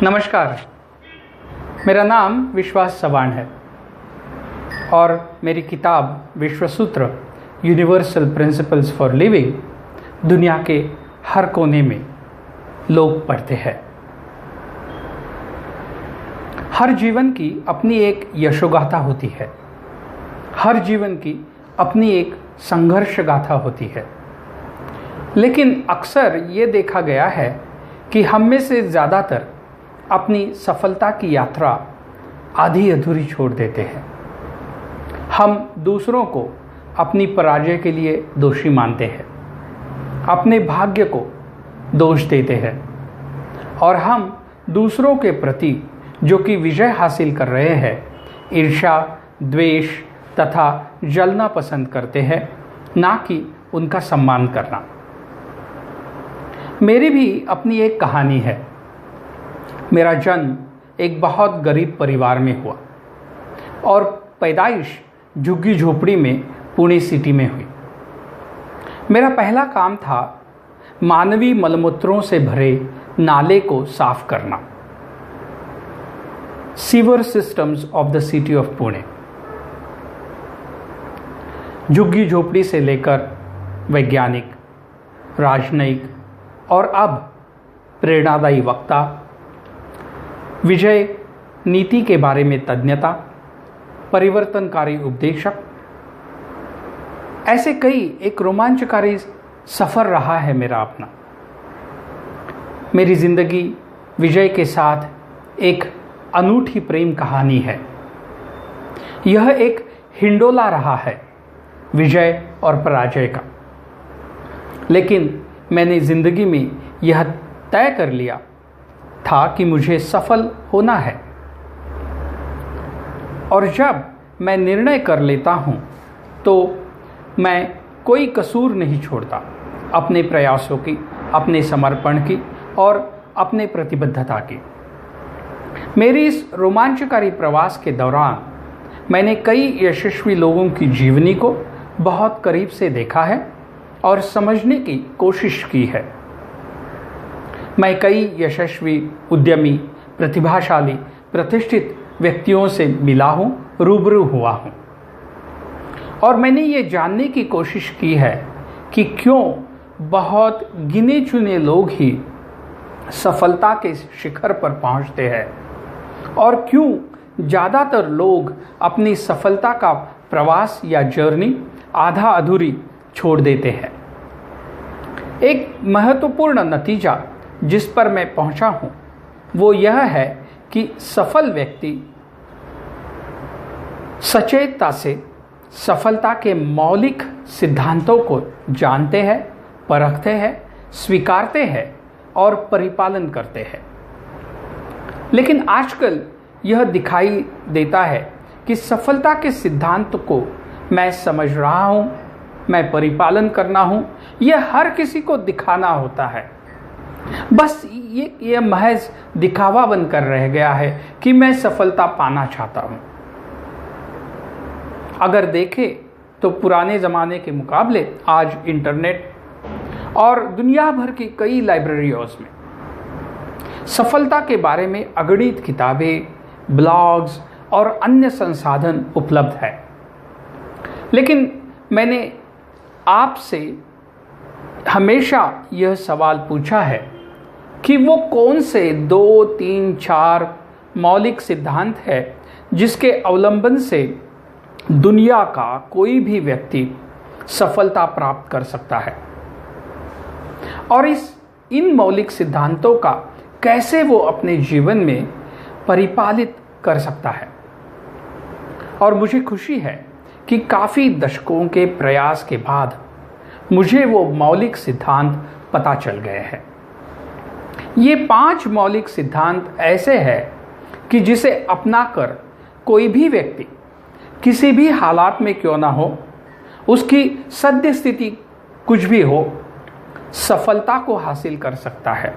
नमस्कार, मेरा नाम विश्वास सवान है और मेरी किताब विश्वसूत्र यूनिवर्सल प्रिंसिपल्स फॉर लिविंग दुनिया के हर कोने में लोग पढ़ते हैं। हर जीवन की अपनी एक यशोगाथा होती है, हर जीवन की अपनी एक संघर्ष गाथा होती है। लेकिन अक्सर ये देखा गया है कि हम में से ज़्यादातर अपनी सफलता की यात्रा आधी अधूरी छोड़ देते हैं। हम दूसरों को अपनी पराजय के लिए दोषी मानते हैं, अपने भाग्य को दोष देते हैं और हम दूसरों के प्रति जो कि विजय हासिल कर रहे हैं, ईर्ष्या, द्वेष तथा जलना पसंद करते हैं, ना कि उनका सम्मान करना। मेरी भी अपनी एक कहानी है। मेरा जन्म एक बहुत गरीब परिवार में हुआ और पैदाइश झुग्गी झोपड़ी में पुणे सिटी में हुई। मेरा पहला काम था मानवीय मलमूत्रों से भरे नाले को साफ करना, sewer systems of the city of Pune. झुग्गी झोपड़ी से लेकर वैज्ञानिक, राजनयिक और अब प्रेरणादायी वक्ता, विजय नीति के बारे में तज्ञता, परिवर्तनकारी उपदेशक, ऐसे कई एक रोमांचकारी सफ़र रहा है मेरा अपना। मेरी जिंदगी विजय के साथ एक अनूठी प्रेम कहानी है। यह एक हिंडोला रहा है विजय और पराजय का। लेकिन मैंने जिंदगी में यह तय कर लिया था कि मुझे सफल होना है और जब मैं निर्णय कर लेता हूं तो मैं कोई कसूर नहीं छोड़ता अपने प्रयासों की, अपने समर्पण की और अपने प्रतिबद्धता की। मेरी इस रोमांचकारी प्रवास के दौरान मैंने कई यशस्वी लोगों की जीवनी को बहुत करीब से देखा है और समझने की कोशिश की है। मैं कई यशस्वी, उद्यमी, प्रतिभाशाली, प्रतिष्ठित व्यक्तियों से मिला हूं, रूबरू हुआ हूं और मैंने ये जानने की कोशिश की है कि क्यों बहुत गिने चुने लोग ही सफलता के शिखर पर पहुंचते हैं और क्यों ज़्यादातर लोग अपनी सफलता का प्रवास या जर्नी आधा अधूरी छोड़ देते हैं। एक महत्वपूर्ण नतीजा जिस पर मैं पहुंचा हूं वो यह है कि सफल व्यक्ति सचेतता से सफलता के मौलिक सिद्धांतों को जानते हैं, परखते हैं, स्वीकारते हैं और परिपालन करते हैं। लेकिन आजकल यह दिखाई देता है कि सफलता के सिद्धांत को मैं समझ रहा हूं, मैं परिपालन करना हूं, यह हर किसी को दिखाना होता है। बस ये महज दिखावा बनकर रह गया है कि मैं सफलता पाना चाहता हूं। अगर देखें तो पुराने ज़माने के मुकाबले आज इंटरनेट और दुनिया भर की कई लाइब्रेरीज में सफलता के बारे में अगणित किताबें, ब्लॉग्स और अन्य संसाधन उपलब्ध है। लेकिन मैंने आपसे हमेशा यह सवाल पूछा है कि वो कौन से 2, 3, 4 मौलिक सिद्धांत है जिसके अवलंबन से दुनिया का कोई भी व्यक्ति सफलता प्राप्त कर सकता है और इन मौलिक सिद्धांतों का कैसे वो अपने जीवन में परिपालित कर सकता है। और मुझे खुशी है कि काफ़ी दशकों के प्रयास के बाद मुझे वो मौलिक सिद्धांत पता चल गए हैं। ये 5 मौलिक सिद्धांत ऐसे हैं कि जिसे अपनाकर कोई भी व्यक्ति किसी भी हालात में क्यों ना हो, उसकी सद्य स्थिति कुछ भी हो, सफलता को हासिल कर सकता है।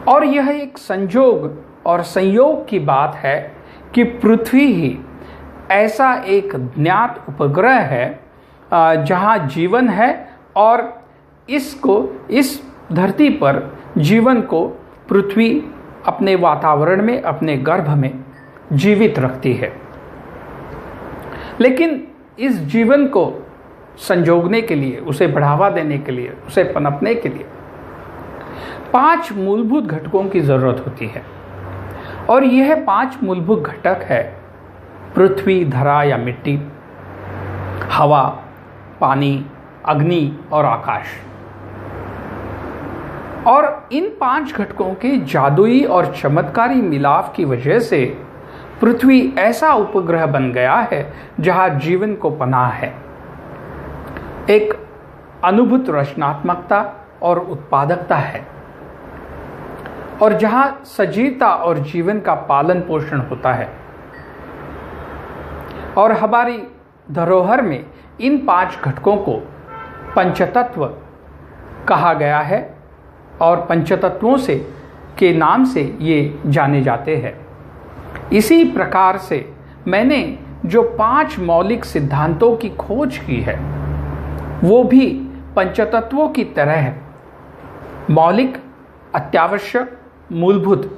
और यह एक संजोग और संयोग की बात है कि पृथ्वी ही ऐसा एक ज्ञात उपग्रह है जहाँ जीवन है और इस धरती पर जीवन को पृथ्वी अपने वातावरण में, अपने गर्भ में जीवित रखती है। लेकिन इस जीवन को संजोगने के लिए, उसे बढ़ावा देने के लिए, उसे पनपने के लिए 5 मूलभूत घटकों की जरूरत होती है। और यह 5 मूलभूत घटक है पृथ्वी, धरा या मिट्टी, हवा, पानी, अग्नि और आकाश। और इन 5 घटकों के जादुई और चमत्कारी मिलाप की वजह से पृथ्वी ऐसा उपग्रह बन गया है जहां जीवन को पनाह है। एक अनुभूत रचनात्मकता और उत्पादकता है, और जहां सजीवता और जीवन का पालन पोषण होता है। और हमारी धरोहर में इन 5 घटकों को पंचतत्व कहा गया है, और पंचतत्वों से के नाम से ये जाने जाते हैं। इसी प्रकार से मैंने जो 5 मौलिक सिद्धांतों की खोज की है वो भी पंचतत्वों की तरह है, मौलिक, अत्यावश्यक, मूलभूत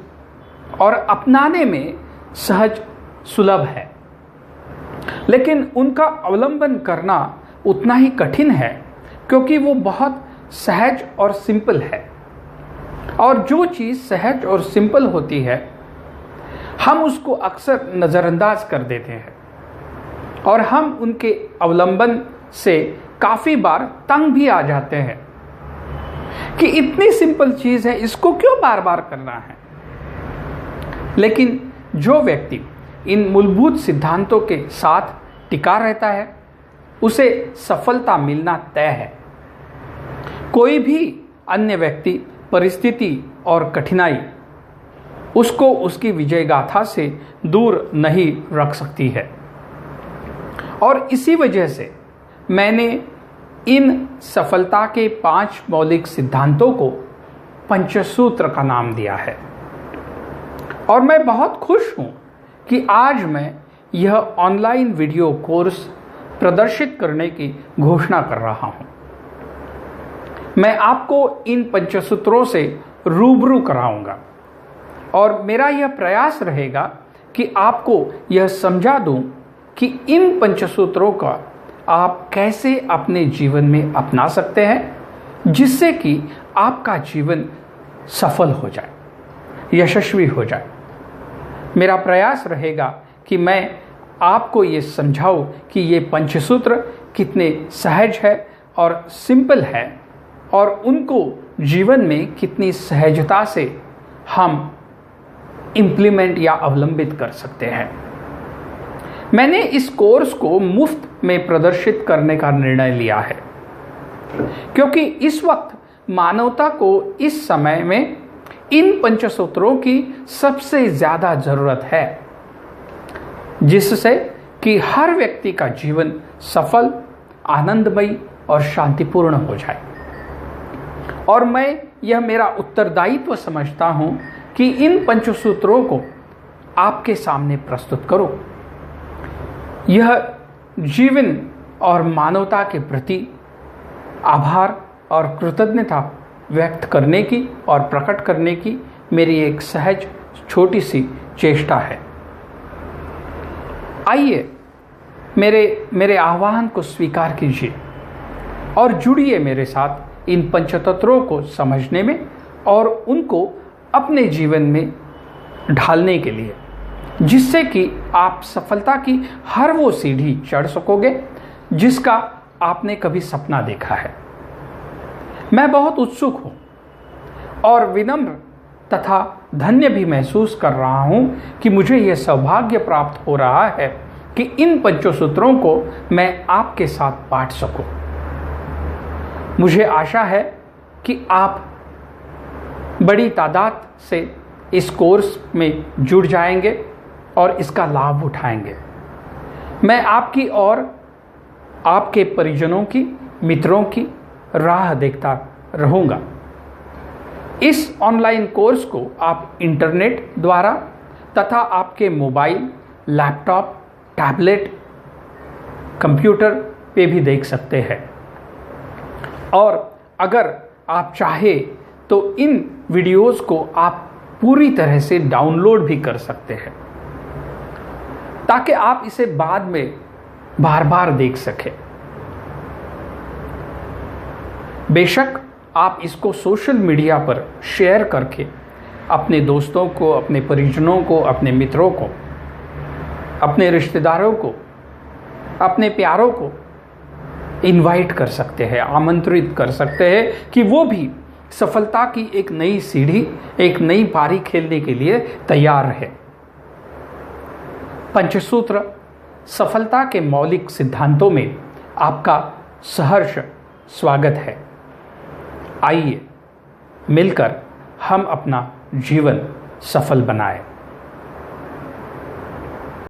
और अपनाने में सहज सुलभ है। लेकिन उनका अवलंबन करना उतना ही कठिन है, क्योंकि वो बहुत सहज और सिंपल है। और जो चीज़ सहज और सिंपल होती है हम उसको अक्सर नज़रअंदाज कर देते हैं, और हम उनके अवलंबन से काफ़ी बार तंग भी आ जाते हैं कि इतनी सिंपल चीज़ है, इसको क्यों बार बार करना है। लेकिन जो व्यक्ति इन मूलभूत सिद्धांतों के साथ टिका रहता है उसे सफलता मिलना तय है। कोई भी अन्य व्यक्ति, परिस्थिति और कठिनाई उसको उसकी विजय गाथा से दूर नहीं रख सकती है। और इसी वजह से मैंने इन सफलता के 5 मौलिक सिद्धांतों को पंचसूत्र का नाम दिया है। और मैं बहुत खुश हूं कि आज मैं यह ऑनलाइन वीडियो कोर्स प्रदर्शित करने की घोषणा कर रहा हूं। मैं आपको इन पंचसूत्रों से रूबरू कराऊंगा, और मेरा यह प्रयास रहेगा कि आपको यह समझा दूं कि इन पंचसूत्रों का आप कैसे अपने जीवन में अपना सकते हैं, जिससे कि आपका जीवन सफल हो जाए, यशस्वी हो जाए। मेरा प्रयास रहेगा कि मैं आपको ये समझाऊं कि ये पंचसूत्र कितने सहज है और सिंपल है, और उनको जीवन में कितनी सहजता से हम इम्प्लीमेंट या अवलंबित कर सकते हैं। मैंने इस कोर्स को मुफ्त में प्रदर्शित करने का निर्णय लिया है, क्योंकि इस वक्त मानवता को इस समय में इन पंचसूत्रों की सबसे ज़्यादा ज़रूरत है, जिससे कि हर व्यक्ति का जीवन सफल, आनंदमयी और शांतिपूर्ण हो जाए। और मैं यह मेरा उत्तरदायित्व समझता हूं कि इन पंचसूत्रों को आपके सामने प्रस्तुत करूं। यह जीवन और मानवता के प्रति आभार और कृतज्ञता व्यक्त करने की और प्रकट करने की मेरी एक सहज छोटी सी चेष्टा है। आइए मेरे आह्वान को स्वीकार कीजिए और जुड़िए मेरे साथ इन पंचतत्वों को समझने में और उनको अपने जीवन में ढालने के लिए, जिससे कि आप सफलता की हर वो सीढ़ी चढ़ सकोगे जिसका आपने कभी सपना देखा है। मैं बहुत उत्सुक हूँ और विनम्र तथा धन्य भी महसूस कर रहा हूँ कि मुझे यह सौभाग्य प्राप्त हो रहा है कि इन पंचसूत्रों को मैं आपके साथ बांट सकूं। मुझे आशा है कि आप बड़ी तादाद से इस कोर्स में जुड़ जाएंगे और इसका लाभ उठाएंगे। मैं आपकी और आपके परिजनों की, मित्रों की राह देखता रहूँगा। इस ऑनलाइन कोर्स को आप इंटरनेट द्वारा तथा आपके मोबाइल, लैपटॉप, टैबलेट, कंप्यूटर पे भी देख सकते हैं। और अगर आप चाहे तो इन वीडियोस को आप पूरी तरह से डाउनलोड भी कर सकते हैं ताकि आप इसे बाद में बार बार देख सकें। बेशक आप इसको सोशल मीडिया पर शेयर करके अपने दोस्तों को, अपने परिजनों को, अपने मित्रों को, अपने रिश्तेदारों को, अपने प्यारों को इनवाइट कर सकते हैं, आमंत्रित कर सकते हैं कि वो भी सफलता की एक नई सीढ़ी, एक नई पारी खेलने के लिए तैयार रहे। पंचसूत्र सफलता के मौलिक सिद्धांतों में आपका सहर्ष स्वागत है। आइए मिलकर हम अपना जीवन सफल बनाएं।